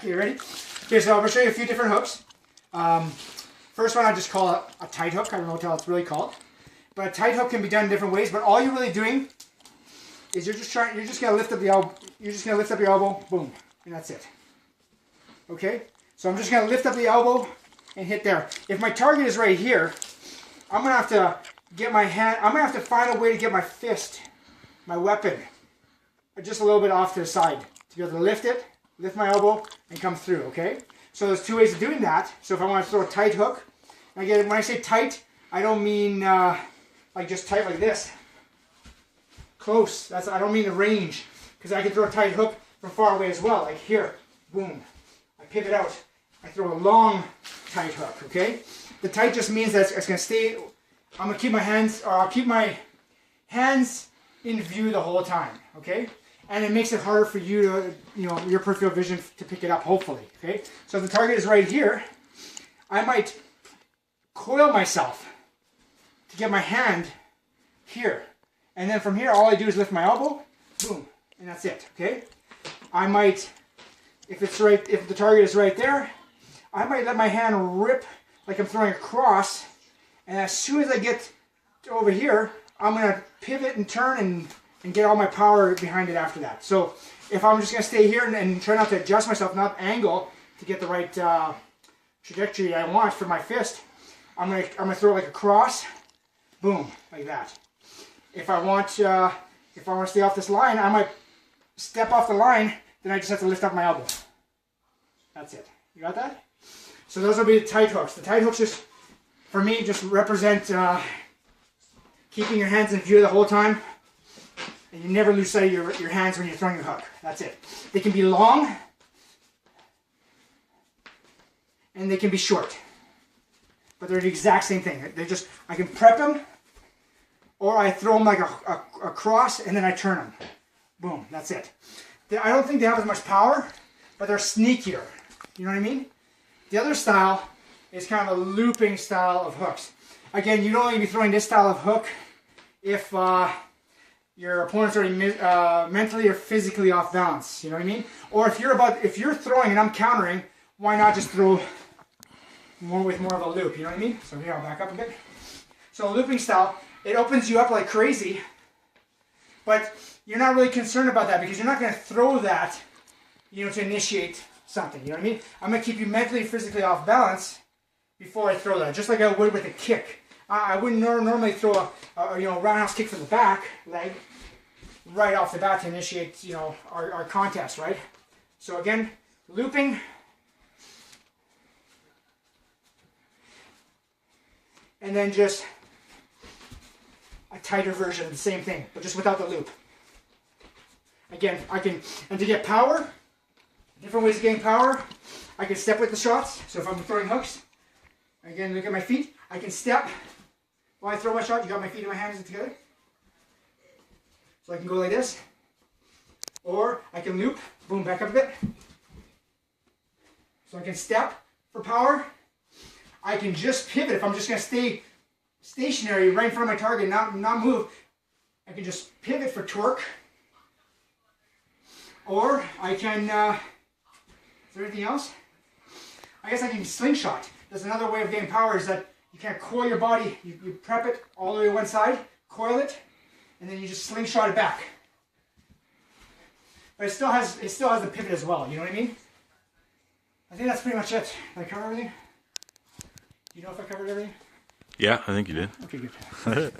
Okay, ready? Okay, so I'm going to show you a few different hooks. First one I just call a tight hook. I don't know what else it's really called. But a tight hook can be done in different ways. But all you're really doing is you're just going to lift up the elbow. You're just going to lift up your elbow, boom, and that's it. Okay? So I'm just going to lift up the elbow and hit there. If my target is right here, I'm going to have to get my hand, I'm going to have to find a way to get my fist, my weapon, just a little bit off to the side to be able to lift it, lift my elbow, and come through, okay? So there's two ways of doing that. So if I want to throw a tight hook, and again, when I say tight, I don't mean like just tight like this. Close. I don't mean the range, because I can throw a tight hook from far away as well, like here, boom. I pivot out. I throw a long tight hook, okay? The tight just means that it's going to stay, I'm going to keep my hands, or I'll keep my hands in view the whole time, okay? And it makes it harder for you to, your peripheral vision to pick it up, hopefully, okay? So if the target is right here, I might coil myself to get my hand here. And then from here, all I do is lift my elbow, boom, and that's it, okay? I might, if the target is right there, I might let my hand rip like I'm throwing across, and as soon as I get over here, I'm going to pivot and turn and get all my power behind it after that. So if I'm just going to stay here and try not to adjust myself, not angle to get the right trajectory I want for my fist, I'm gonna throw it like a cross, boom, like that. If I want to stay off this line, I might step off the line, then I just have to lift up my elbow. That's it. You got that? So those will be the tight hooks. The tight hooks just, for me, just represent keeping your hands in view the whole time. And you never lose sight of your hands when you're throwing your hook. That's it. They can be long, and they can be short. But they're the exact same thing. I can prep them, or I throw them like a cross, and then I turn them. Boom, that's it. I don't think they have as much power, but they're sneakier. You know what I mean? The other style is kind of a looping style of hooks. Again, you don't want to be throwing this style of hook if your opponent's already mentally or physically off balance. You know what I mean? Or if you're throwing and I'm countering, why not just throw with more of a loop? You know what I mean? So here, I'll back up a bit. So a looping style, it opens you up like crazy, but you're not really concerned about that because you're not going to throw that, to initiate something. You know what I mean? I'm going to keep you mentally, physically off balance before I throw that, just like I would with a kick. I wouldn't normally throw a roundhouse kick from the back leg right off the bat to initiate our contest, right? So again, looping, and then just a tighter version of the same thing, but just without the loop. Again, and to get power, different ways of getting power, I can step with the shots. So if I'm throwing hooks, again, look at my feet, I can step while I throw my shot. You got my feet and my hands together. So I can go like this, or I can loop, boom, back up a bit. So I can step for power. I can just pivot. If I'm just going to stay stationary right in front of my target, not move, I can just pivot for torque. Or I can, is there anything else? I guess I can slingshot. There's another way of getting power is that you can't coil your body. You prep it all the way to one side, coil it, and then you just slingshot it back. But it still has the pivot as well. You know what I mean? I think that's pretty much it. Did I cover everything? Do you know if I covered everything? Yeah, I think you did. Okay, good.